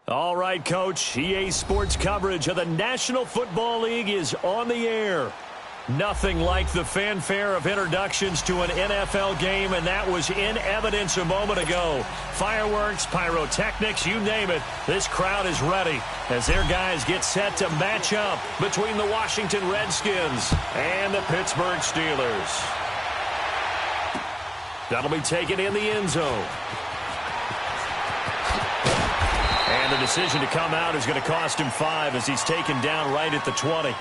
All right, Coach. EA Sports coverage of the National Football League is on the air. Nothing like the fanfare of introductions to an NFL game, and that was in evidence a moment ago. Fireworks, pyrotechnics, you name it. This crowd is ready as their guys get set to match up between the Washington Redskins and the Pittsburgh Steelers. That'll be taken in the end zone. And the decision to come out is going to cost him 5 as he's taken down right at the 20.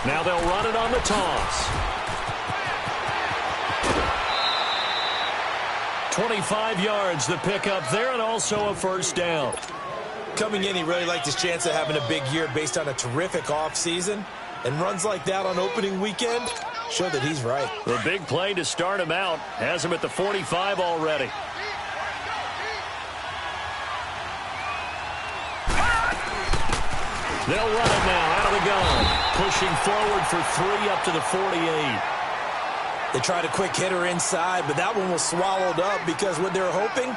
Now they'll run it on the toss. 25 yards the pickup there, and also a first down. Coming in, he really liked his chance of having a big year based on a terrific offseason. And runs like that on opening weekend show that he's right. The big play to start him out has him at the 45 already. They'll run it now out of the gun. Pushing forward for 3 up to the 48. They tried a quick hitter inside, but that one was swallowed up because what they're hoping,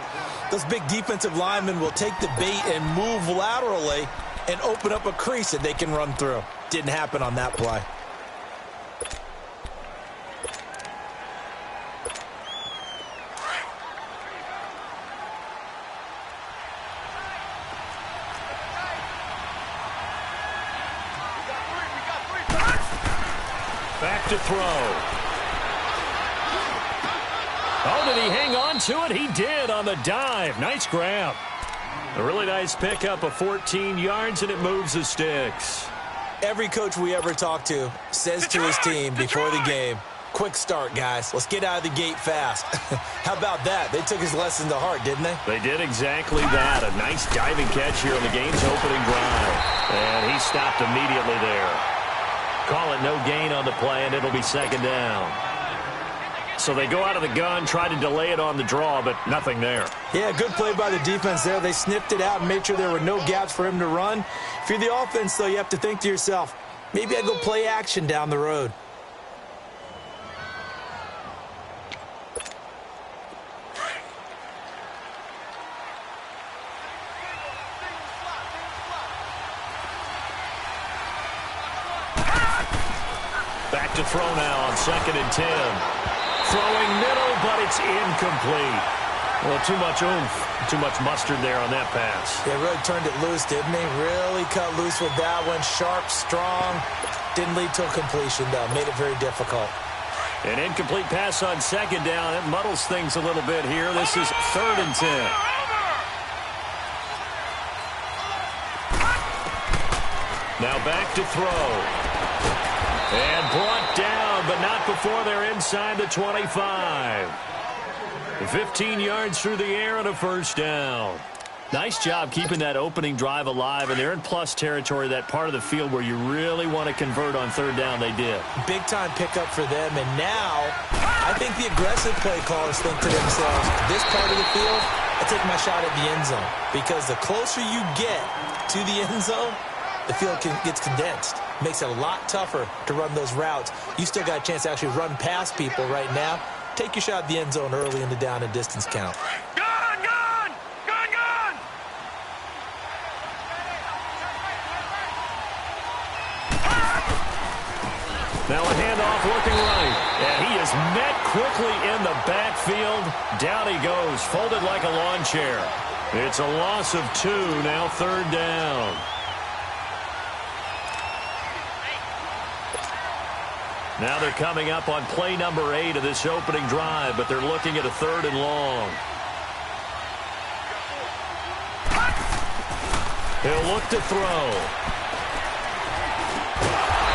those big defensive linemen will take the bait and move laterally and open up a crease that they can run through. Didn't happen on that play. Back to throw. Oh, did he hang on to it? He did on the dive. Nice grab. A really nice pickup of 14 yards, and it moves the sticks. Every coach we ever talk to says to his team before the game, quick start, guys. Let's get out of the gate fast. How about that? They took his lesson to heart, didn't they? They did exactly that. A nice diving catch here on the game's opening drive. And he stopped immediately there. Call it no gain on the play, and it'll be second down. So they go out of the gun, try to delay it on the draw, but nothing there. Yeah, good play by the defense there. They sniffed it out and made sure there were no gaps for him to run. If you're the offense, though, you have to think to yourself, maybe I go play action down the road. Back to throw now on 2nd and 10. Throwing middle, but it's incomplete. Well, too much oomph, too much mustard there on that pass. They really turned it loose, didn't they? Really cut loose with that one. Sharp, strong. Didn't lead to a completion, though. Made it very difficult. An incomplete pass on 2nd down. It muddles things a little bit here. This is 3rd and 10. Now back to throw. And brought down, but not before they're inside the 25. 15 yards through the air and a first down. Nice job keeping that opening drive alive, and they're in plus territory, that part of the field where you really want to convert on 3rd down. They did. Big-time pickup for them, and now I think the aggressive play callers think to themselves, this part of the field, I take my shot at the end zone, because the closer you get to the end zone, the field gets condensed. Makes it a lot tougher to run those routes. You still got a chance to actually run past people right now. Take your shot at the end zone early in the down and distance count. Gone! Now a handoff looking right. And he is met quickly in the backfield. Down he goes, folded like a lawn chair. It's a loss of 2, now 3rd down. Now they're coming up on play number 8 of this opening drive, but they're looking at a 3rd and long. He'll look to throw.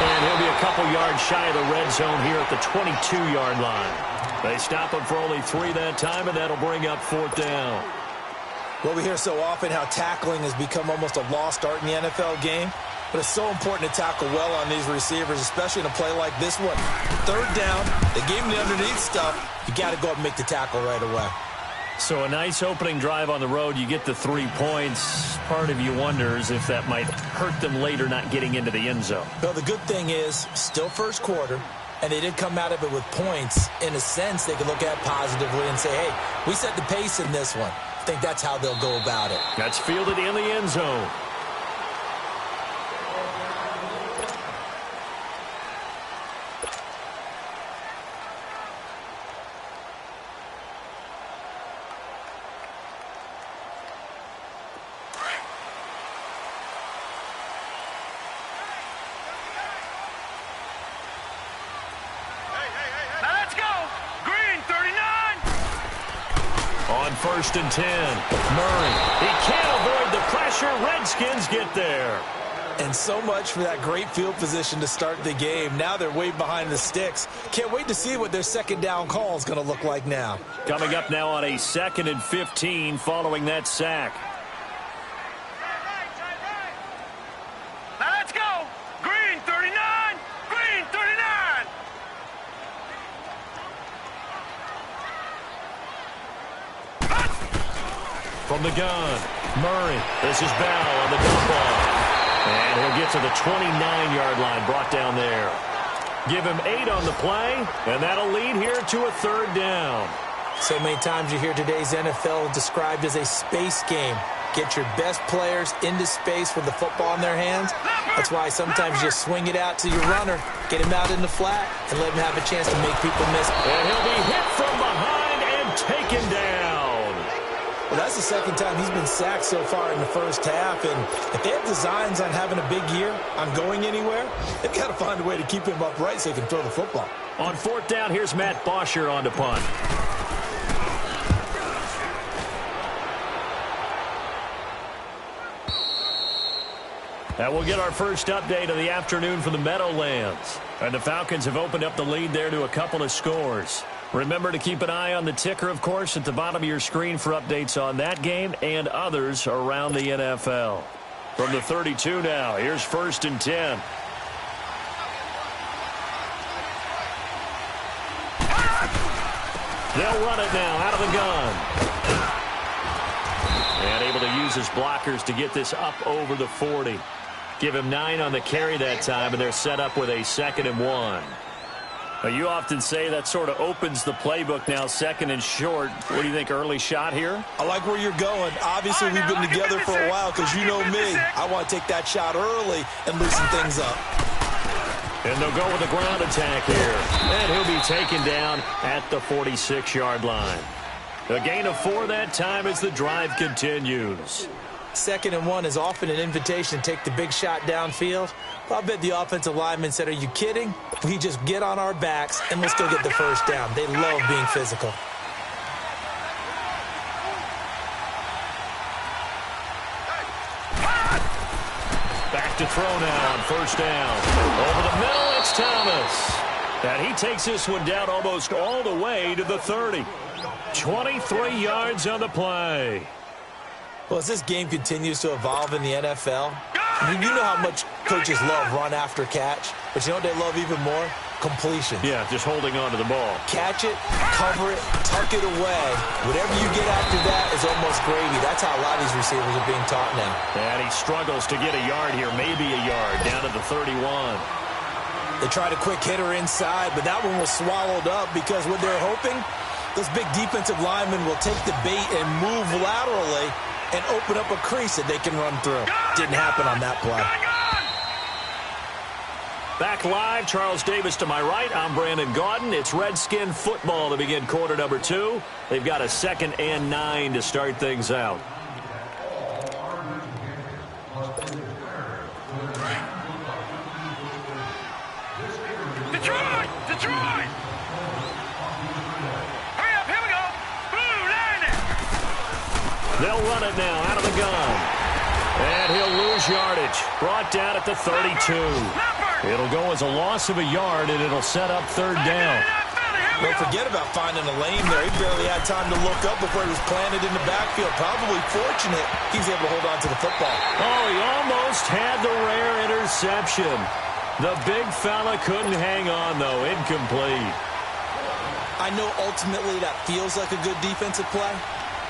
And he'll be a couple yards shy of the red zone here at the 22-yard line. They stop him for only 3 that time, and that'll bring up 4th down. Well, we hear so often how tackling has become almost a lost art in the NFL game. but it's so important to tackle well on these receivers, especially in a play like this one. Third down, they gave him the underneath stuff. You got to go up and make the tackle right away. So a nice opening drive on the road. You get the 3 points. Part of you wonders if that might hurt them later not getting into the end zone. Well, the good thing is, still first quarter, and they did come out of it with points. In a sense, they can look at positively and say, hey, we set the pace in this one. I think that's how they'll go about it. That's fielded in the end zone. First and 10. Murray. He can't avoid the pressure. Redskins get there. And so much for that great field position to start the game. Now they're way behind the sticks. Can't wait to see what their second down call is going to look like now. Coming up now on a 2nd and 15 following that sack. Now let's go. Green 39. Green 39. From the gun, Murray. This is Bell on the dump off. And he'll get to the 29-yard line, brought down there. Give him 8 on the play, and that'll lead here to a 3rd down. So many times you hear today's NFL described as a space game. Get your best players into space with the football in their hands. That's why sometimes you just swing it out to your runner, get him out in the flat, and let him have a chance to make people miss. And he'll be hit from behind and taken down. Well, that's the second time he's been sacked so far in the first half, and if they have designs on having a big year, on going anywhere, they've got to find a way to keep him upright so he can throw the football. On 4th down, here's Matt Bosher on to punt. And we'll get our first update of the afternoon from the Meadowlands. And the Falcons have opened up the lead there to a couple of scores. Remember to keep an eye on the ticker, of course, at the bottom of your screen for updates on that game and others around the NFL. From the 32 now, here's 1st and 10. They'll run it now out of the gun. And able to use his blockers to get this up over the 40. Give him 9 on the carry that time, and they're set up with a 2nd and 1. You often say that sort of opens the playbook now, 2nd and short. What do you think, early shot here? I like where you're going. Obviously, we've been together for a while because you know me. I want to take that shot early and loosen things up. And they'll go with a ground attack here. And he'll be taken down at the 46-yard line. A gain of 4 that time as the drive continues. 2nd and 1 is often an invitation to take the big shot downfield. I bet the offensive lineman said, are you kidding? We just get on our backs and we'll still get the first down. They love being physical. Back to throw now on 1st down. Over the middle, it's Thomas. And he takes this one down almost all the way to the 30. 23 yards on the play. Well, as this game continues to evolve in the NFL, you know how much coaches love run after catch, but you know what they love even more? Completion. Yeah, just holding on to the ball. Catch it, cover it, tuck it away. Whatever you get after that is almost gravy. That's how a lot of these receivers are being taught now. And he struggles to get a yard here, maybe a yard, down to the 31. They tried a quick hitter inside, but that one was swallowed up because what they're hoping, those big defensive linemen will take the bait and move laterally and open up a crease that they can run through. Didn't happen on that play. Back live, Charles Davis to my right. I'm Brandon Gaudin. It's Redskin football to begin quarter number 2. They've got a 2nd and 9 to start things out. Detroit! Detroit! Hurry up, here we go! Blue, line it! They'll run it now out of the gun. And he'll lose yardage. Brought down at the 32. It'll go as a loss of a yard, and it'll set up 3rd down. Don't forget about finding a lane there. He barely had time to look up before he was planted in the backfield. Probably fortunate he's able to hold on to the football. Oh, he almost had the rare interception. reception. The big fella couldn't hang on, though. Incomplete. I know ultimately that feels like a good defensive play,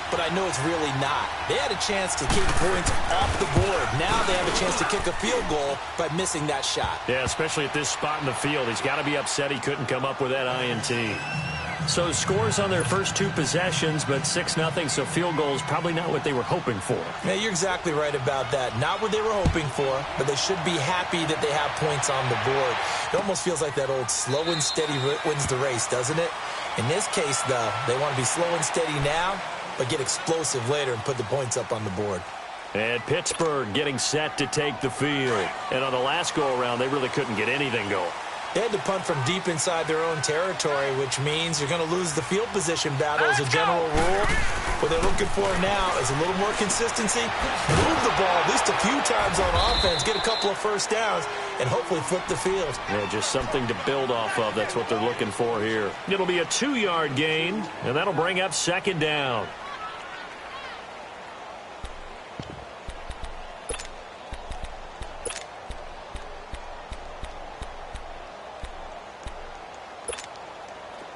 but I know it's really not. They had a chance to kick points off the board. Now they have a chance to kick a field goal by missing that shot. Yeah, especially at this spot in the field. He's got to be upset he couldn't come up with that INT. So scores on their first two possessions, but 6-0, so field goals probably not what they were hoping for. Yeah, you're exactly right about that. Not what they were hoping for, but they should be happy that they have points on the board. It almost feels like that old slow and steady wins the race, doesn't it? In this case, though, they want to be slow and steady now, but get explosive later and put the points up on the board. And Pittsburgh getting set to take the field. And on the last go-around, they really couldn't get anything going. They had to punt from deep inside their own territory, which means you're going to lose the field position battle as a general rule. What they're looking for now is a little more consistency, move the ball at least a few times on offense, get a couple of first downs, and hopefully flip the field. Yeah, just something to build off of. That's what they're looking for here. It'll be a 2-yard gain, and that'll bring up second down.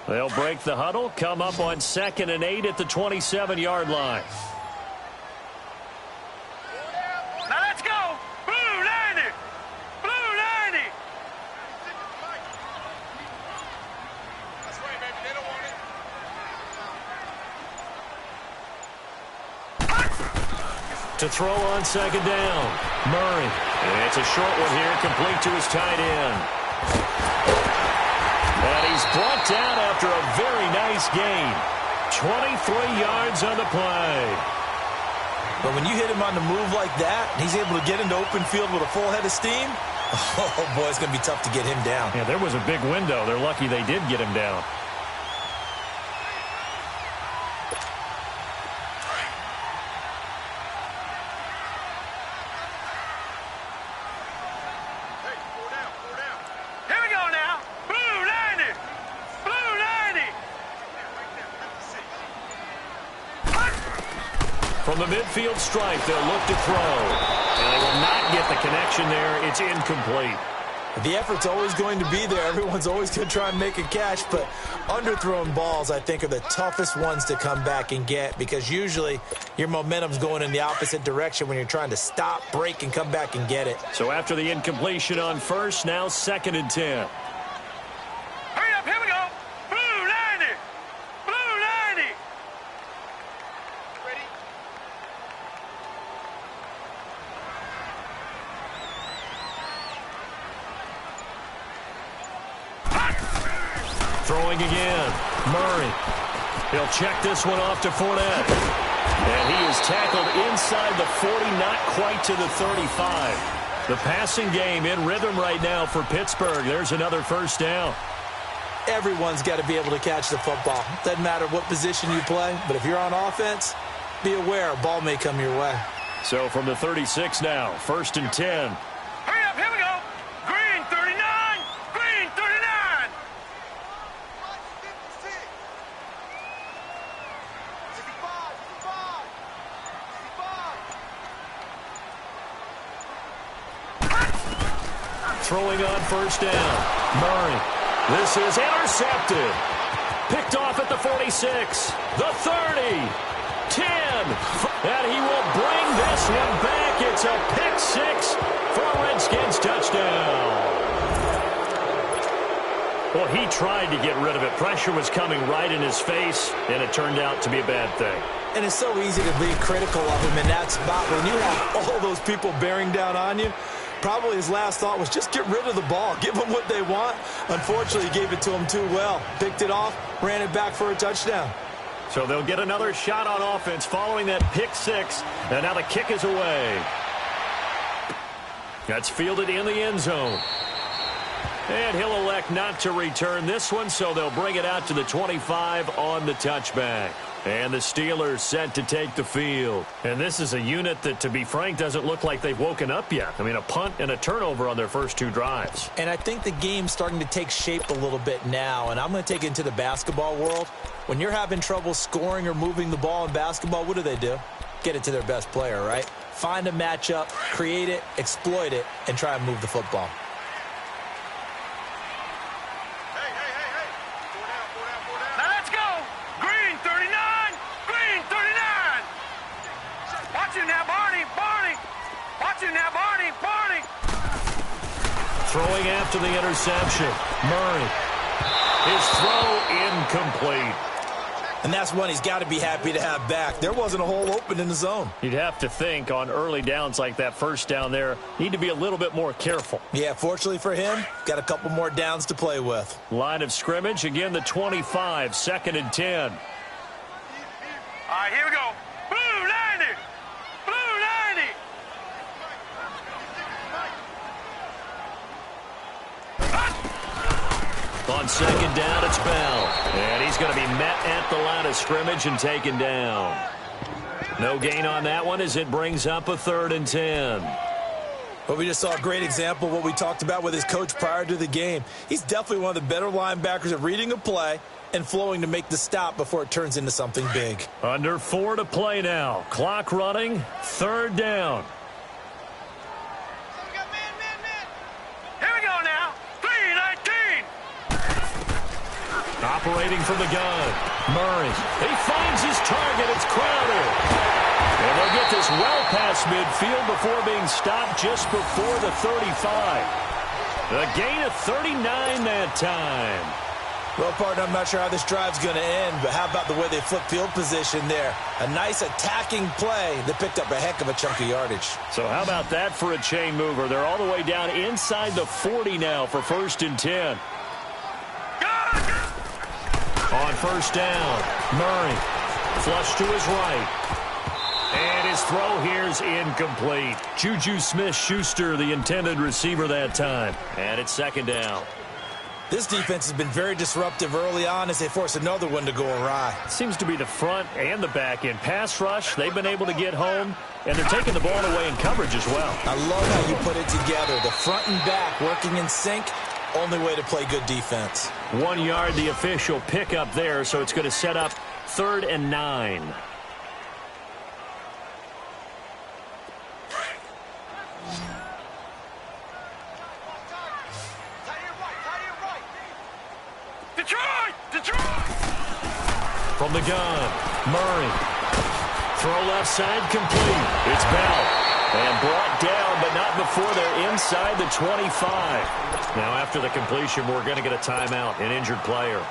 They'll break the huddle, come up on 2nd and 8 at the 27-yard line. Now let's go. Blue Landy. Blue Landy. That's right, baby. They don't want it. To throw on second down. Murray. And it's a short one here, complete to his tight end. And he's brought down after a very nice gain. 23 yards on the play. But when you hit him on the move like that, and he's able to get into open field with a full head of steam, oh, boy, it's going to be tough to get him down. Yeah, there was a big window. They're lucky they did get him down. From the midfield stripe, they'll look to throw. And they will not get the connection there. It's incomplete. The effort's always going to be there. Everyone's always going to try and make a catch, but underthrown balls, I think, are the toughest ones to come back and get because usually your momentum's going in the opposite direction when you're trying to stop, break, and come back and get it. So after the incompletion on first, now 2nd and 10. Hurry up, here we go. Blue Landy. Blue Landy. Ready? Throwing again. Murray. He'll check this one off to Fournette. And he is tackled inside the 40, not quite to the 35. The passing game in rhythm right now for Pittsburgh. There's another first down. Everyone's got to be able to catch the football. Doesn't matter what position you play, but if you're on offense, be aware a ball may come your way. So from the 36 now, 1st and 10. Hurry up, here we go. Green 39. Green 39. 65. Throwing on first down. Murray. This is intercepted. Picked off at the 46. The 30. 10. And he will bring this one back. It's a pick six for a Redskins touchdown. Well, he tried to get rid of it. Pressure was coming right in his face, and it turned out to be a bad thing. And it's so easy to be critical of him in that spot. When you have all those people bearing down on you, probably his last thought was just get rid of the ball. Give them what they want. Unfortunately, he gave it to them too well. Picked it off, ran it back for a touchdown. So they'll get another shot on offense following that pick six. And now the kick is away. That's fielded in the end zone. And he'll elect not to return this one, so they'll bring it out to the 25 on the touchback. And the Steelers set to take the field. And this is a unit that, to be frank, doesn't look like they've woken up yet. I mean, a punt and a turnover on their first two drives. And I think the game's starting to take shape a little bit now, and I'm going to take it into the basketball world. When you're having trouble scoring or moving the ball in basketball, what do? Get it to their best player, right? find a matchup, create it, exploit it, and try and move the football. Now let's go. Green 39. Green 39. Watch it now, Barney. Barney. Watch it now, Barney. Barney. Throwing after the interception. Murray. His throw incomplete. And that's one he's got to be happy to have back. There wasn't a hole open in the zone. You'd have to think on early downs like that first down there, need to be a little bit more careful. Yeah, fortunately for him, got a couple more downs to play with. Line of scrimmage, again the 25, 2nd and 10. All right, here we go. Blue 90. Blue 90. On 2nd down, it's Bell. And he's going to be met at the line of scrimmage and taken down. No gain on that one as it brings up a 3rd and 10. Well, we just saw a great example of what we talked about with his coach prior to the game. He's definitely one of the better linebackers at reading a play and flowing to make the stop before it turns into something big. Under 4 to play now. Clock running, 3rd down. Here we go now. 319. Operating from the gun. Murray. He finds his target. It's Crowder. And they'll get this well past midfield before being stopped just before the 35. A gain of 39 that time. Well, partner, I'm not sure how this drive's going to end, but how about the way they flip field position there? A nice attacking play that picked up a heck of a chunk of yardage. So how about that for a chain mover? They're all the way down inside the 40 now for 1st and 10. On 1st down, Murray. Flush to his right. And his throw here's incomplete. Juju Smith-Schuster, the intended receiver that time. And it's 2nd down. This defense has been very disruptive early on as they force another one to go awry. Seems to be the front and the back end. Pass rush, they've been able to get home, and they're taking the ball away in coverage as well. I love how you put it together. The front and back working in sync. Only way to play good defense. 1 yard, the official pickup there, so it's going to set up 3rd and 9. Detroit! Detroit! From the gun, Murray. Throw left side complete. It's Bell. And brought down, but not before they're inside the 25. Now, after the completion, we're going to get a timeout, an injured player.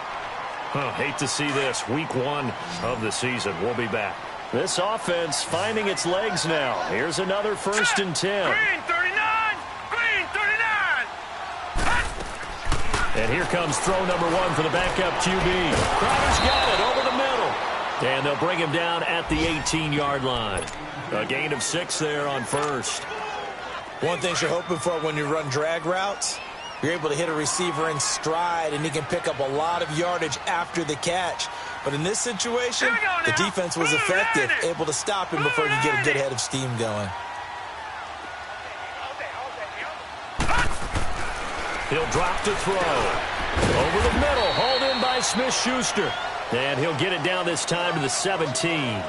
Hate to see this. Week 1 of the season. We'll be back. This offense finding its legs now. Here's another 1st and 10. Green 39. Green 39. And here comes throw number 1 for the backup QB. Crowder's got it over the middle. And they'll bring him down at the 18-yard line. A gain of 6 there on 1st. One thing you're hoping for when you run drag routes, you're able to hit a receiver in stride, and he can pick up a lot of yardage after the catch. But in this situation, the defense was effective, able to stop him before he could get a good head of steam going. He'll drop to throw. Over the middle, hauled in by Smith-Schuster. And he'll get it down this time to the 17.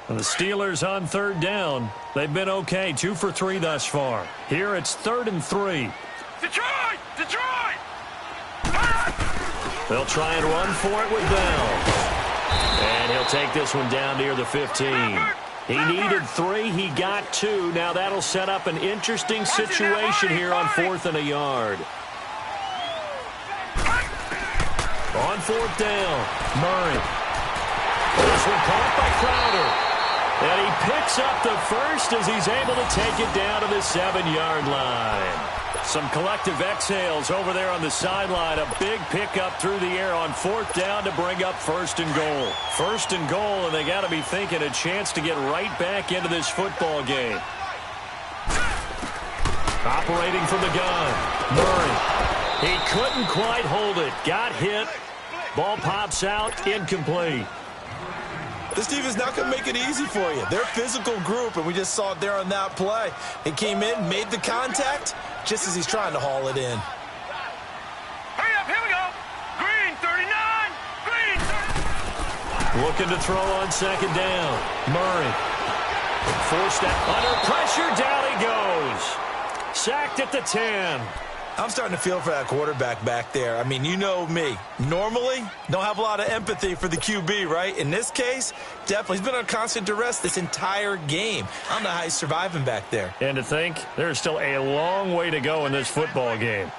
The Steelers on 3rd down. They've been okay, 2 for 3 thus far. Here it's 3rd and 3. Detroit! Detroit! They'll try and run for it with Bell. And he'll take this one down near the 15. He needed 3. He got 2. Now that'll set up an interesting situation here on 4th and a yard. On 4th down, Murray. This one caught by Crowder. And he picks up the first as he's able to take it down to the 7-yard line. Some collective exhales over there on the sideline. A big pickup through the air on 4th down to bring up 1st and goal. 1st and goal, and they got to be thinking a chance to get right back into this football game. Operating from the gun, Murray. He couldn't quite hold it. Got hit. Ball pops out, incomplete. This team is not going to make it easy for you. They're a physical group, and we just saw it there on that play. He came in, made the contact, just as he's trying to haul it in. Hurry up, here we go. Green 39, green 30. Looking to throw on 2nd down. Murray. Forced out. Under pressure, down he goes. Sacked at the 10. I'm starting to feel for that quarterback back there. I mean, you know me. Normally, don't have a lot of empathy for the QB, right? In this case, definitely. He's been on constant duress this entire game. I don't know how he's surviving back there. And to think, there's still a long way to go in this football game.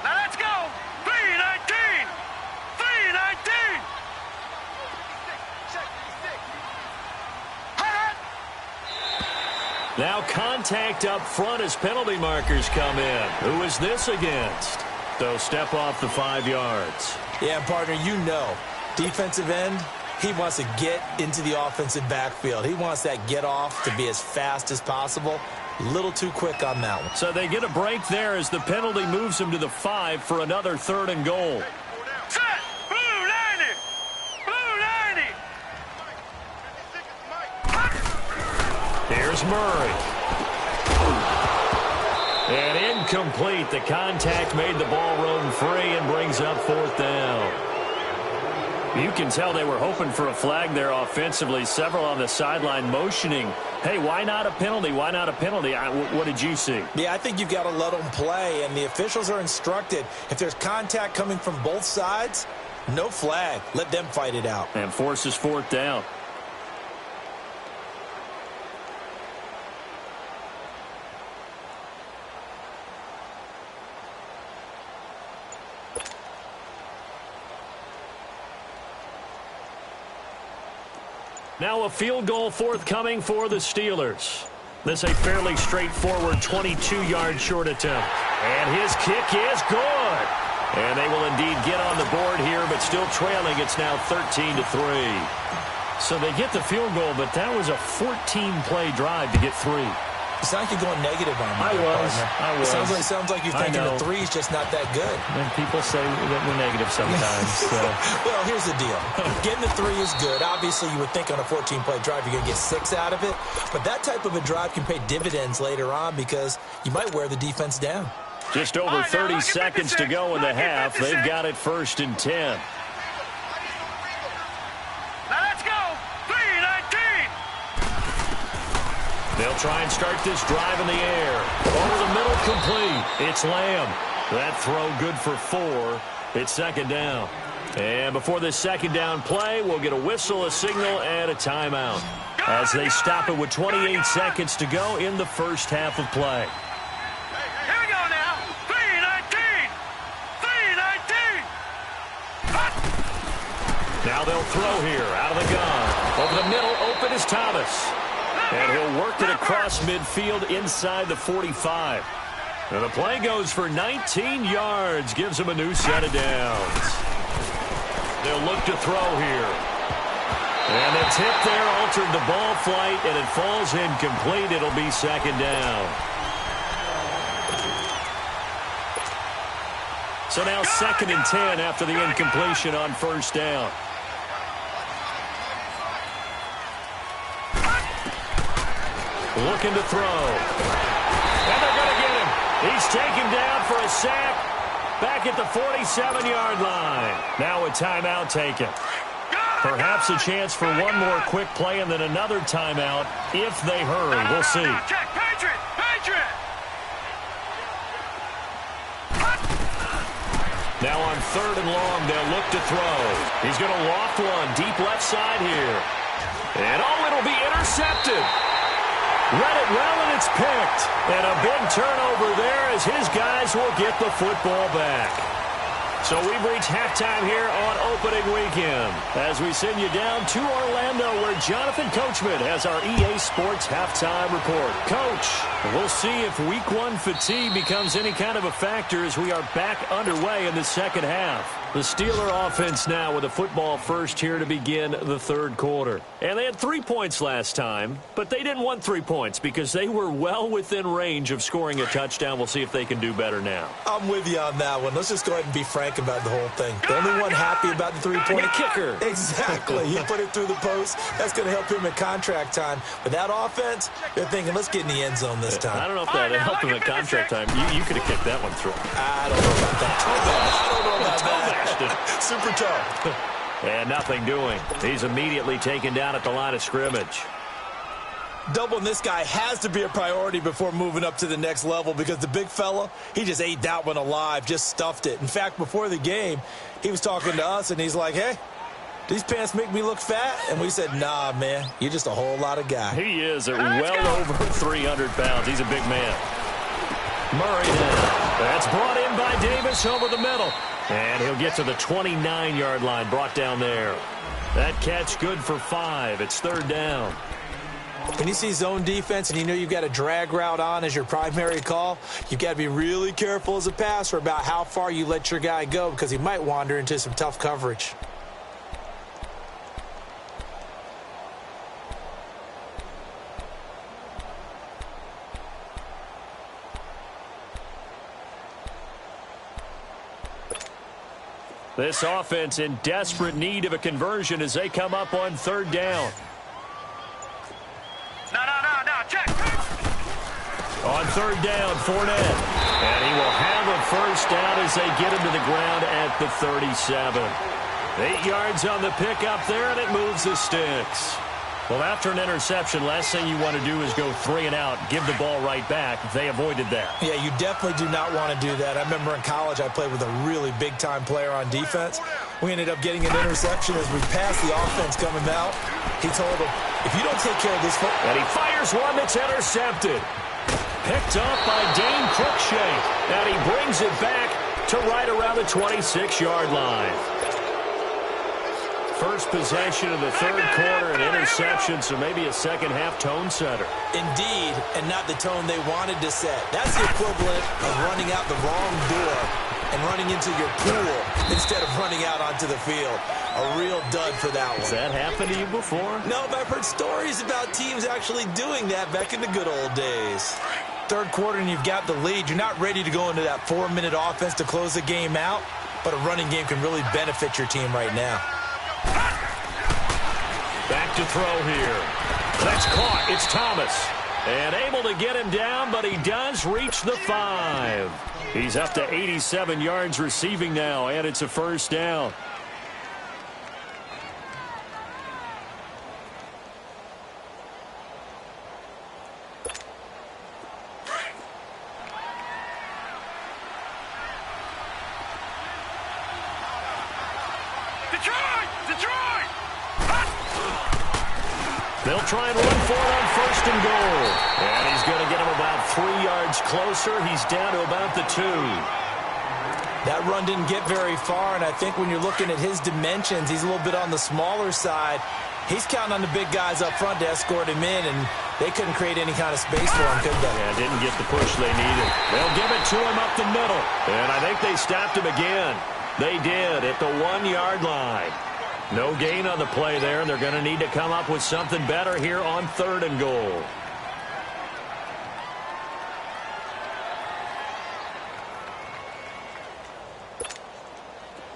Now let's go. 3-19. 3-19. Now contact up front as penalty markers come in. Who is this against? They'll step off the 5 yards. Yeah, partner, you know, defensive end, he wants to get into the offensive backfield. He wants that get off to be as fast as possible. A little too quick on that one. So they get a break there as the penalty moves him to the 5 for another 3rd and goal. Set. Blue 90. Blue 90. Here's Murray. And incomplete. The contact made the ball roam free and brings up 4th down. You can tell they were hoping for a flag there offensively. Several on the sideline motioning. Hey, why not a penalty? Why not a penalty? What did you see? Yeah, I think you've got to let them play, and the officials are instructed. If there's contact coming from both sides, no flag. Let them fight it out. And forces 4th down. Now a field goal forthcoming for the Steelers. This a fairly straightforward 22-yard short attempt. And his kick is good. And they will indeed get on the board here, but still trailing. It's now 13-3. So they get the field goal, but that was a 14-play drive to get 3. It's like you're going negative on me. I was. It sounds like you're thinking the 3's just not that good. And people say that we're negative sometimes. So. Well, here's the deal. Getting the 3 is good. Obviously, you would think on a 14-play drive you're going to get 6 out of it. But that type of a drive can pay dividends later on because you might wear the defense down. Just over 30 seconds to go in the half. They've got it 1st and 10. Now let's go. 3-19. They'll try and start this drive in the air. Over the middle, complete. It's Lamb. That throw good for 4. It's 2nd down. And before this 2nd down play, we'll get a whistle, a signal, and a timeout as they stop it with 28 seconds to go in the first half of play. Here we go now. 3-19. 3-19. Now they'll throw here out of the gun. Over the middle, open is Thomas. And he'll work it across midfield inside the 45. And the play goes for 19 yards. Gives him a new set of downs. They'll look to throw here. And the tip there altered the ball flight, and it falls incomplete. It'll be 2nd down. So now 2nd and 10 after the incompletion on 1st down. Looking to throw. And they're going to get him. He's taken down for a sack back at the 47-yard line. Now a timeout taken. Perhaps a chance for one more quick play and then another timeout if they hurry. We'll see. Check. Patriot. Patriot. Now on 3rd and long, they'll look to throw. He's going to loft one deep left side here. And it'll be intercepted. Read it well, and it's picked. And a big turnover there as his guys will get the football back. So we've reached halftime here on opening weekend as we send you down to Orlando where Jonathan Coachman has our EA Sports halftime report. Coach, we'll see if week one fatigue becomes any kind of a factor as we are back underway in the second half. The Steeler offense now with a football first here to begin the third quarter. And they had 3 points last time, but they didn't want 3 points because they were well within range of scoring a touchdown. We'll see if they can do better now. I'm with you on that one. Let's just go ahead and be frank about the whole thing. The only one happy about the three-point kicker. Exactly. He put it through the post. That's going to help him at contract time. But that offense, they're thinking, let's get in the end zone this time. I don't know if that helped him at contract time. You could have kicked that one through. I don't know about that. I don't know about that. Super tough. And nothing doing. He's immediately taken down at the line of scrimmage. Doubling this guy has to be a priority before moving up to the next level because the big fella, he just ate that one alive, just stuffed it. In fact, before the game, he was talking to us, and he's like, hey, these pants make me look fat? And we said, nah, man, you're just a whole lot of guy. He is at well over 300 pounds. He's a big man. Murray now. That's brought in by Davis over the middle. And he'll get to the 29-yard line, brought down there. That catch good for 5. It's third down. When you see zone defense and you know you've got a drag route on as your primary call, you've got to be really careful as a passer about how far you let your guy go because he might wander into some tough coverage. This offense in desperate need of a conversion as they come up on third down. No, check. On third down, Fournette. And he will have a first down as they get him to the ground at the 37. 8 yards on the pickup there, and it moves the sticks. Well, after an interception, last thing you want to do is go 3 and out, give the ball right back. They avoided that. Yeah, you definitely do not want to do that. I remember in college I played with a really big-time player on defense. We ended up getting an interception as we passed the offense coming out. He told him, if you don't take care of this football... And he fires one that's intercepted. Picked up by Dane Cruikshank. And he brings it back to right around the 26-yard line. First possession of the third quarter, an interception, so maybe a second-half tone setter. Indeed, and not the tone they wanted to set. That's the equivalent of running out the wrong door and running into your pool instead of running out onto the field. A real dud for that one. Has that happened to you before? No, but I've heard stories about teams actually doing that back in the good old days. Third quarter and you've got the lead. You're not ready to go into that 4-minute offense to close the game out, but a running game can really benefit your team right now. Back to throw here. That's caught. It's Thomas. And able to get him down, but he does reach the 5. He's up to 87 yards receiving now, and it's a first down. Detroit! They'll try and run for it on first and goal. And he's going to get him about 3 yards closer. He's down to about the 2. That run didn't get very far, and I think when you're looking at his dimensions, he's a little bit on the smaller side. He's counting on the big guys up front to escort him in, and they couldn't create any kind of space for him, could they? Yeah, didn't get the push they needed. They'll give it to him up the middle. And I think they stopped him again. They did at the 1-yard line. No gain on the play there, and they're going to need to come up with something better here on third and goal.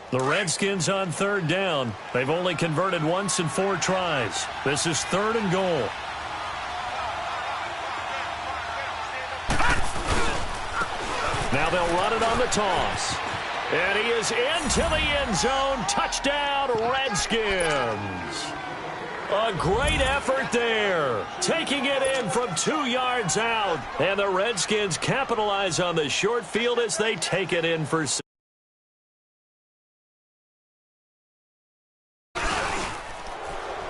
The Redskins on third down. They've only converted once in 4 tries. This is third and goal. Now they'll run it on the toss. And he is into the end zone. Touchdown, Redskins. A great effort there. Taking it in from 2 yards out. And the Redskins capitalize on the short field as they take it in for 6.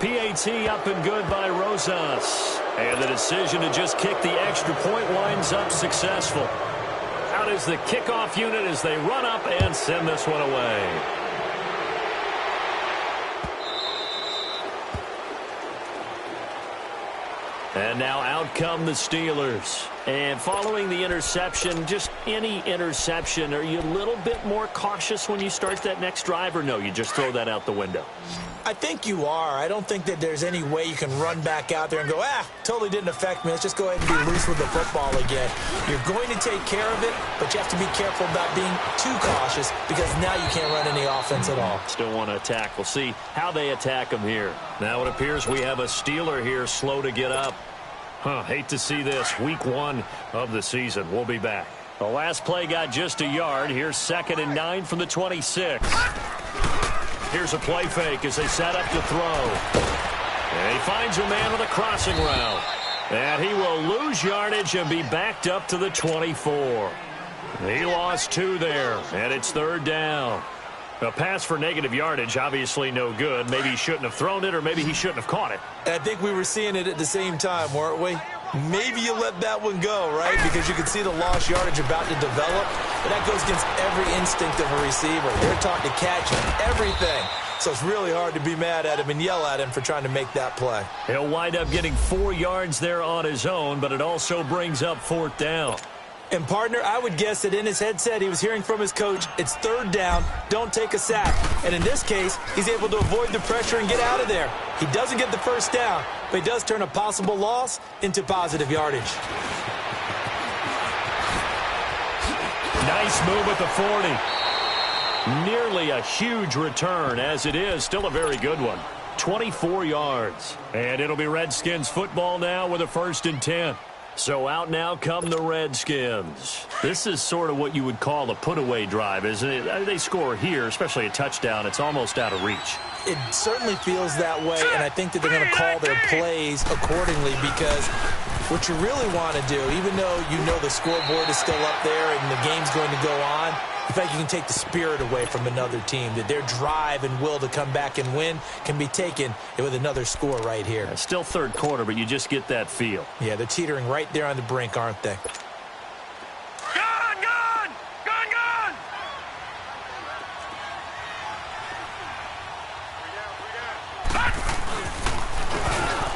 PAT up and good by Rosas. And the decision to just kick the extra point winds up successful. Out is the kickoff unit as they run up and send this one away. And now out come the Steelers. And following the interception, just any interception, are you a little bit more cautious when you start that next drive, or no, you just throw that out the window? I think you are. I don't think that there's any way you can run back out there and go, totally didn't affect me. Let's just go ahead and be loose with the football again. You're going to take care of it, but you have to be careful about being too cautious because now you can't run any offense at all. Still want to attack. We'll see how they attack them here. Now it appears we have a Steeler here slow to get up. Hate to see this. Week 1 of the season. We'll be back. The last play got just a yard. Here's 2nd and 9 from the 26. Here's a play fake as they set up to throw. And he finds a man with a crossing route. And he will lose yardage and be backed up to the 24. He lost 2 there, and it's 3rd down. A pass for negative yardage, obviously no good. Maybe he shouldn't have thrown it, or maybe he shouldn't have caught it. I think we were seeing it at the same time, weren't we? Maybe you let that one go, right? Because you can see the lost yardage about to develop. But that goes against every instinct of a receiver. They're taught to catch everything. So it's really hard to be mad at him and yell at him for trying to make that play. He'll wind up getting 4 yards there on his own, but it also brings up 4th down. And, partner, I would guess that in his headset he was hearing from his coach, it's 3rd down, don't take a sack. And in this case, he's able to avoid the pressure and get out of there. He doesn't get the 1st down, but he does turn a possible loss into positive yardage. Nice move at the 40. Nearly a huge return, as it is. Still a very good one. 24 yards. And it'll be Redskins football now with a 1st and 10. So out now come the Redskins. This is sort of what you would call a put-away drive, isn't it? They score here, especially a touchdown. It's almost out of reach. It certainly feels that way, and I think that they're going to call their plays accordingly because what you really want to do, even though you know the scoreboard is still up there and the game's going to go on, in fact, you can take the spirit away from another team, that their drive and will to come back and win can be taken with another score right here. Still 3rd quarter, but you just get that feel. Yeah, they're teetering right there on the brink, aren't they? Gun! Gun! Gun! Gun!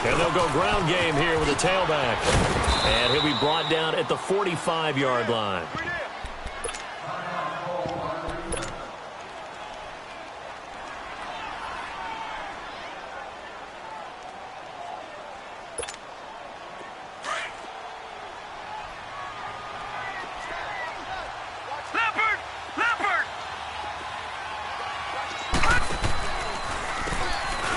And they'll go ground game here with a tailback. And he'll be brought down at the 45-yard line.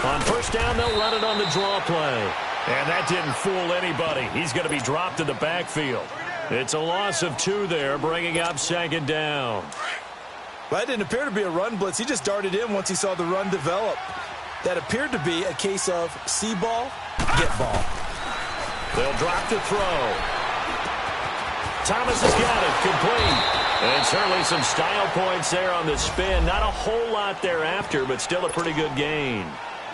On 1st down, they'll run it on the draw play. And that didn't fool anybody. He's going to be dropped in the backfield. It's a loss of 2 there, bringing up 2nd down. Well, that didn't appear to be a run blitz. He just darted in once he saw the run develop. That appeared to be a case of see ball, get ball. They'll drop to throw. Thomas has got it, complete. And certainly some style points there on the spin. Not a whole lot thereafter, but still a pretty good gain.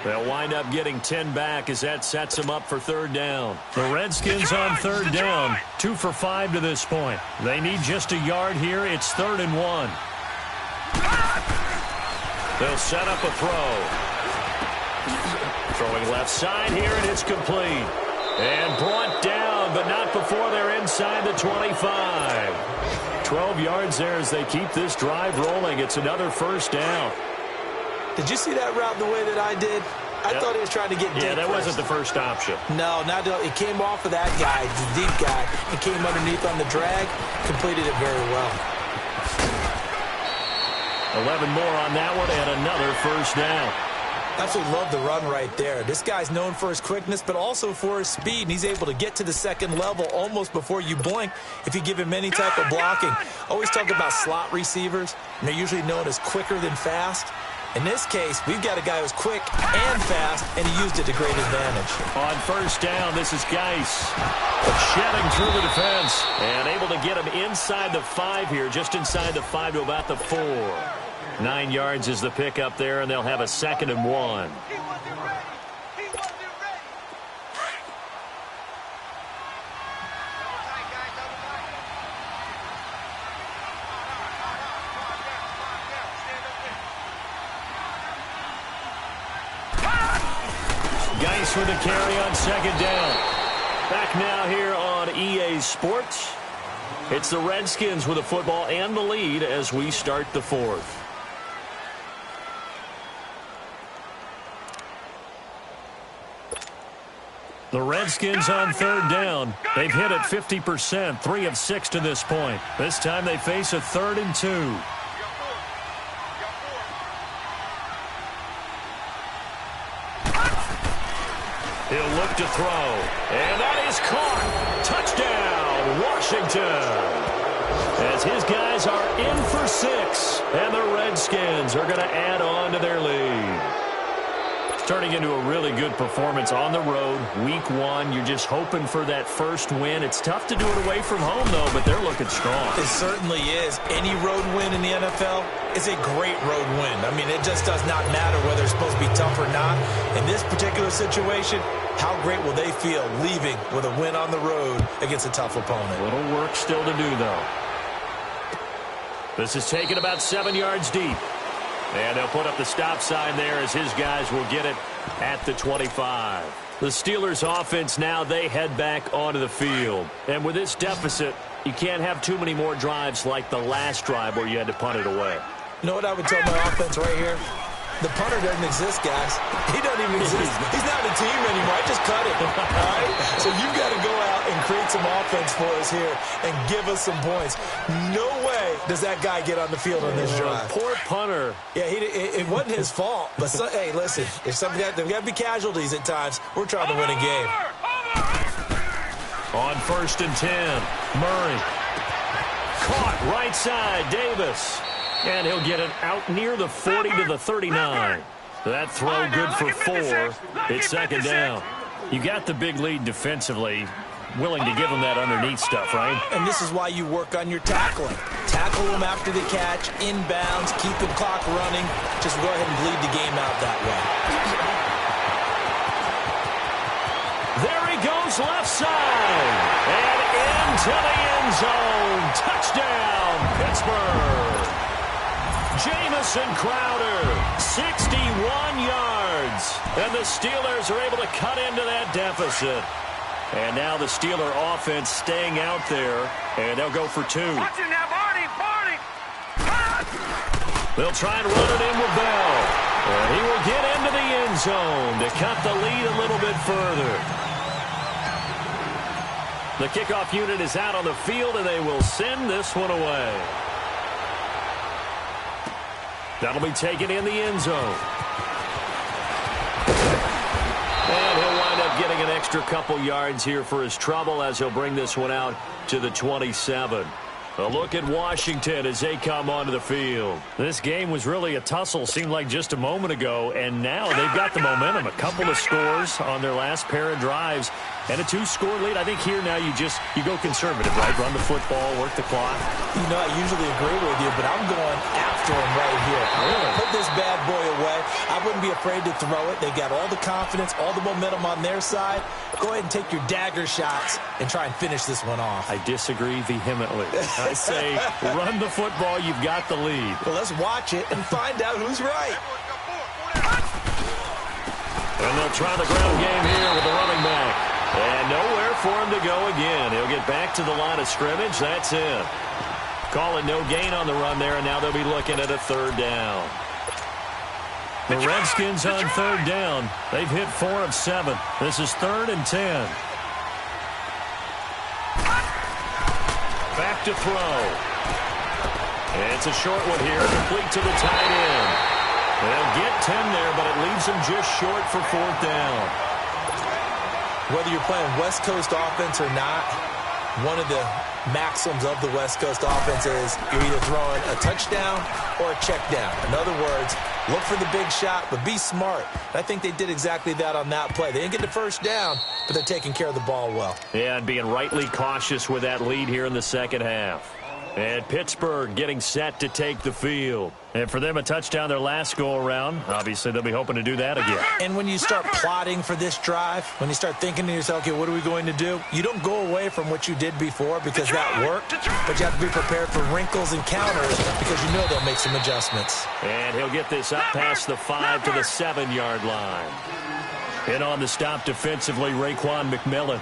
They'll wind up getting 10 back as that sets them up for 3rd down. The Redskins on 3rd down, 2 for 5 to this point. They need just a yard here. It's 3rd and 1. They'll set up a throw. Throwing left side here, and it's complete. And brought down, but not before they're inside the 25. 12 yards there as they keep this drive rolling. It's another 1st down. Did you see that route the way that I did? I thought he was trying to get deep. Yeah, that wasn't the first option. No, not it came off of that guy, the deep guy, and came underneath on the drag, completed it very well. 11 more on that one, and another 1st down. Absolutely love the run right there. This guy's known for his quickness, but also for his speed, and he's able to get to the 2nd level almost before you blink if you give him any type of blocking. Always talk about slot receivers, and they're usually known as quicker than fast. In this case, we've got a guy who's quick and fast, and he used it to great advantage. On 1st down, this is Geis. Shedding through the defense and able to get him inside the 5 here, just inside the 5 to about the 4. 9 yards is the pickup there, and they'll have a 2nd and 1. Davis with a carry on second down. Back now here on EA Sports. It's the Redskins with the football and the lead as we start the fourth. The Redskins on third down. They've hit it 50%, 3 of 6 to this point. This time they face a 3rd and 2. He'll look to throw, and that is caught. Touchdown, Washington. As his guys are in for 6, and the Redskins are going to add on to their lead. Turning into a really good performance on the road. Week 1, you're just hoping for that first win. It's tough to do it away from home, though, but they're looking strong. It certainly is. Any road win in the NFL is a great road win. I mean, it just does not matter whether it's supposed to be tough or not. In this particular situation, how great will they feel leaving with a win on the road against a tough opponent? A little work still to do, though. This is taken about 7 yards deep. And they'll put up the stop sign there as his guys will get it at the 25. The Steelers offense now, they head back onto the field. And with this deficit, you can't have too many more drives like the last drive where you had to punt it away. You know what I would tell my offense right here? The punter doesn't exist, guys. He doesn't even exist. He's not a team anymore. I just cut it. All right? So you've got to go out and create some offense for us here and give us some points. No way does that guy get on the field on this drive. Poor punter. Yeah, it wasn't his fault. But, hey, listen, there's got to be casualties at times. We're trying to win a game. On 1st and 10, Murray. Caught right side, Davis. And he'll get it out near the 40 to the 39. That throw good for 4. It's second down. You got the big lead defensively. Willing to give them that underneath stuff, right? And this is why you work on your tackling. Tackle them after the catch, inbounds, keep the clock running. Just go ahead and bleed the game out that way. There he goes left side. And into the end zone. Touchdown, Pittsburgh. Jamison Crowder, 61 yards. And the Steelers are able to cut into that deficit. And now the Steeler offense staying out there, and they'll go for 2. Watch it now, Barney, Barney. They'll try and run it in with Bell. And he will get into the end zone to cut the lead a little bit further. The kickoff unit is out on the field, and they will send this one away. That'll be taken in the end zone. And he'll wind up getting an extra couple yards here for his trouble as he'll bring this one out to the 27. A look at Washington as they come onto the field. This game was really a tussle, seemed like just a moment ago, and now they've got the momentum. A couple of scores on their last pair of drives and a 2-score lead. I think here now you go conservative, right? Run the football, work the clock. You know, I usually agree with you, but I'm going after him right here. I'm going to put this bad boy away. I wouldn't be afraid to throw it. They've got all the confidence, all the momentum on their side. Go ahead and take your dagger shots and try and finish this one off. I disagree vehemently. I say run the football. You've got the lead. Well, let's watch it and find out who's right. And they'll try the ground game here with the running back. And nowhere for him to go again. He'll get back to the line of scrimmage. That's it. Calling no gain on the run there, and now they'll be looking at a 3rd down. The Redskins on 3rd down. They've hit 4 of 7. This is 3rd and 10. Back to throw. It's a short one here, complete to the tight end. They'll get 10 there, but it leaves them just short for 4th down. Whether you're playing West Coast offense or not, one of the maxims of the West Coast offense is you're either throwing a touchdown or a check down. In other words, look for the big shot, but be smart. I think they did exactly that on that play. They didn't get the first down, but they're taking care of the ball well. Yeah, and being rightly cautious with that lead here in the second half. And Pittsburgh getting set to take the field. And for them, a touchdown their last go-around. Obviously, they'll be hoping to do that again. And when you start plotting for this drive, when you start thinking to yourself, okay, what are we going to do? You don't go away from what you did before because that worked. But you have to be prepared for wrinkles and counters because you know they'll make some adjustments. And he'll get this up past the 5 to the 7-yard line. And on the stop defensively, Raekwon McMillan.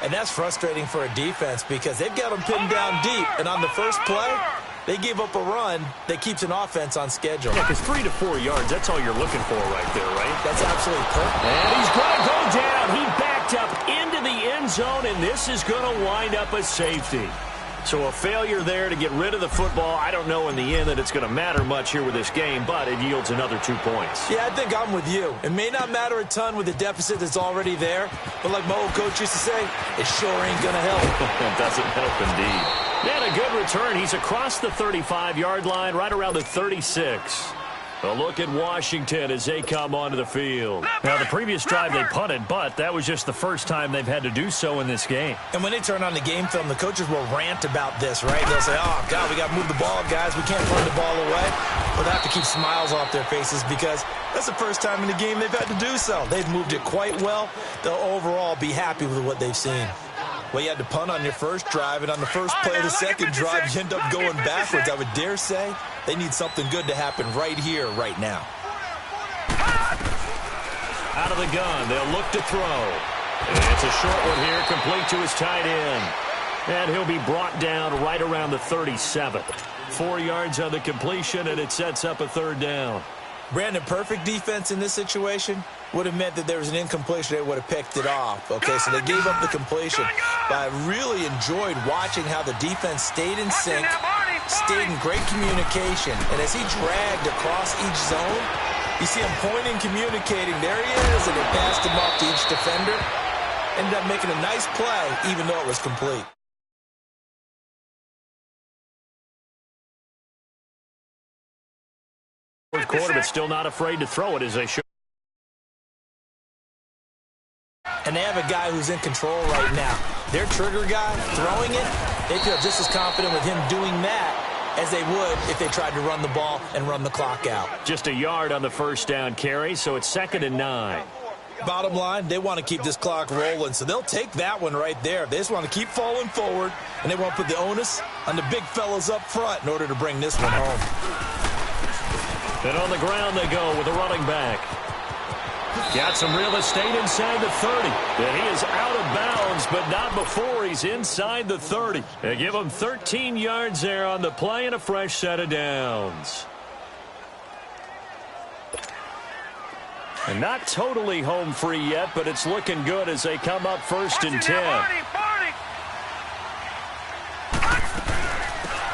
And that's frustrating for a defense because they've got them pinned down deep. And on the first play, they gave up a run that keeps an offense on schedule. Yeah, because 3 to 4 yards, that's all you're looking for right there, right? That's absolutely perfect. And he's going to go down. He backed up into the end zone, and this is going to wind up a safety. So a failure there to get rid of the football. I don't know in the end that it's going to matter much here with this game, but it yields another 2 points. Yeah, I think I'm with you. It may not matter a ton with the deficit that's already there, but like my old coach used to say, it sure ain't going to help. It doesn't help indeed. And a good return. He's across the 35-yard line, right around the 36. A look at Washington as they come onto the field. Now, the previous drive they punted, but that was just the first time they've had to do so in this game. And when they turn on the game film, the coaches will rant about this, right? They'll say, oh, God, we got to move the ball, guys. We can't run the ball away. But they have to keep smiles off their faces because that's the first time in the game they've had to do so. They've moved it quite well. They'll overall be happy with what they've seen. Well, you had to punt on your first drive, and on the first play of the second drive, you end up going backwards. I would dare say they need something good to happen right here, right now. Out of the gun, they'll look to throw. And it's a short one here, complete to his tight end. And he'll be brought down right around the 37. 4 yards on the completion, and it sets up a third down. Brandon, perfect defense in this situation would have meant that there was an incompletion. They would have picked it off. Okay, so they gave up the completion. But I really enjoyed watching how the defense stayed in sync, stayed in great communication. And as he dragged across each zone, you see him pointing, communicating. There he is, and they passed him off to each defender. Ended up making a nice play, even though it was complete. Fourth quarter, but still not afraid to throw it as they should. And they have a guy who's in control right now. Their trigger guy, throwing it, they feel just as confident with him doing that as they would if they tried to run the ball and run the clock out. Just a yard on the first down carry, so it's 2nd and 9. Bottom line, they want to keep this clock rolling, so they'll take that one right there. They just want to keep falling forward, and they want to put the onus on the big fellas up front in order to bring this one home. And on the ground they go with a running back. Got some real estate inside the 30. And he is out of bounds, but not before he's inside the 30. They give him 13 yards there on the play and a fresh set of downs. And not totally home free yet, but it's looking good as they come up 1st and 10.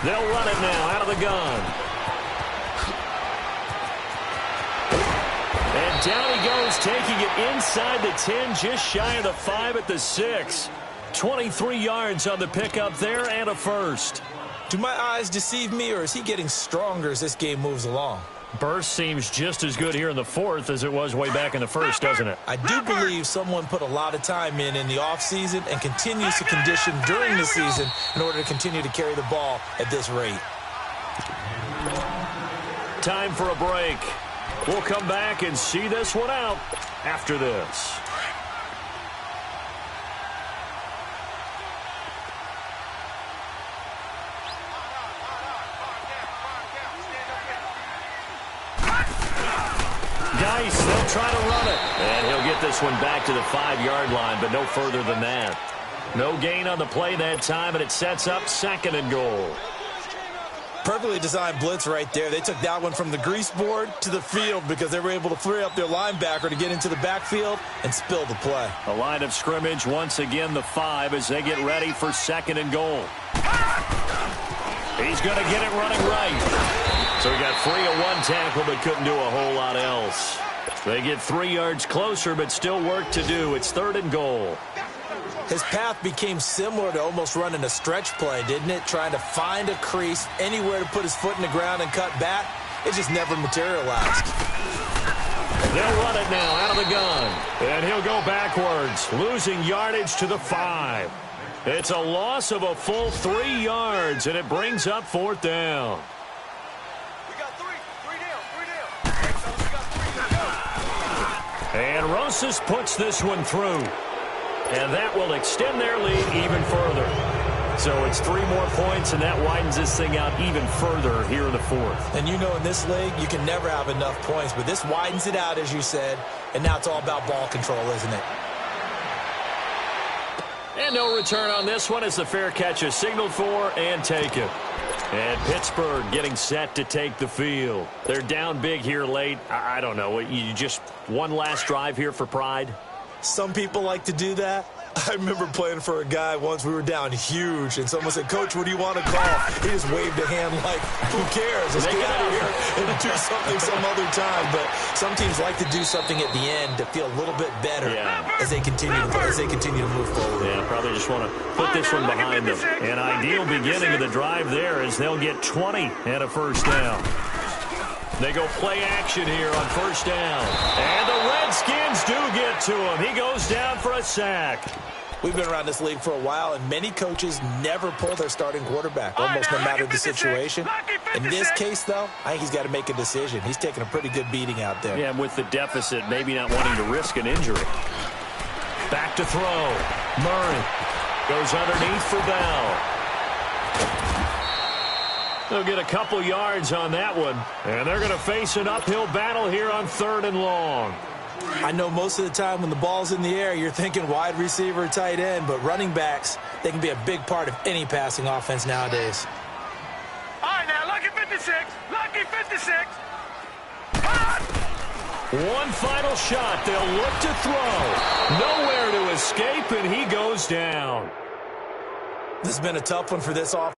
They'll run it now out of the gun. And down he goes, taking it inside the 10, just shy of the 5 at the 6. 23 yards on the pickup there and a first. Do my eyes deceive me, or is he getting stronger as this game moves along? Burst seems just as good here in the 4th as it was way back in the 1st, doesn't it? I do believe someone put a lot of time in the offseason and continues to condition during the season in order to continue to carry the ball at this rate. Time for a break. We'll come back and see this one out after this. Geis, they'll try to run it. And he'll get this one back to the 5-yard line, but no further than that. No gain on the play that time, and it sets up 2nd and goal. Perfectly designed blitz right there. They took that one from the grease board to the field because they were able to free up their linebacker to get into the backfield and spill the play. A line of scrimmage, once again the 5 as they get ready for 2nd and goal. He's going to get it running right. So he got free of one tackle but couldn't do a whole lot else. They get 3 yards closer but still work to do. It's 3rd and goal. His path became similar to almost running a stretch play, didn't it? Trying to find a crease, anywhere to put his foot in the ground and cut back. It just never materialized. They'll run it now out of the gun. And he'll go backwards, losing yardage to the 5. It's a loss of a full 3 yards, and it brings up 4th down. We got three down. And Rosas puts this one through. And that will extend their lead even further. So it's 3 more points, and that widens this thing out even further here in the fourth. And you know in this league, you can never have enough points, but this widens it out, as you said, and now it's all about ball control, isn't it? And no return on this one as the fair catch is signaled for and taken. And Pittsburgh getting set to take the field. They're down big here late. I don't know. You just one last drive here for pride? Some people like to do that. I remember playing for a guy once. We were down huge, and someone said, "Coach, what do you want to call?" He just waved a hand like, "Who cares? Let's get out of here and do something some other time." But some teams like to do something at the end to feel a little bit better as they continue to move forward. Yeah, probably just want to put this one behind them. An ideal beginning of the drive there as they'll get 20 and a first down. They go play action here on first down. And the Redskins do get to him. He goes down for a sack. We've been around this league for a while, and many coaches never pull their starting quarterback, almost no matter the situation. In this case, though, I think he's got to make a decision. He's taking a pretty good beating out there. Yeah, with the deficit, maybe not wanting to risk an injury. Back to throw. Murray goes underneath for Bell. They'll get a couple yards on that one, and they're going to face an uphill battle here on 3rd and long. I know most of the time when the ball's in the air, you're thinking wide receiver, tight end, but running backs, they can be a big part of any passing offense nowadays. All right, now, lucky 56. Lucky 56. One final shot. They'll look to throw. Nowhere to escape, and he goes down. This has been a tough one for this offense.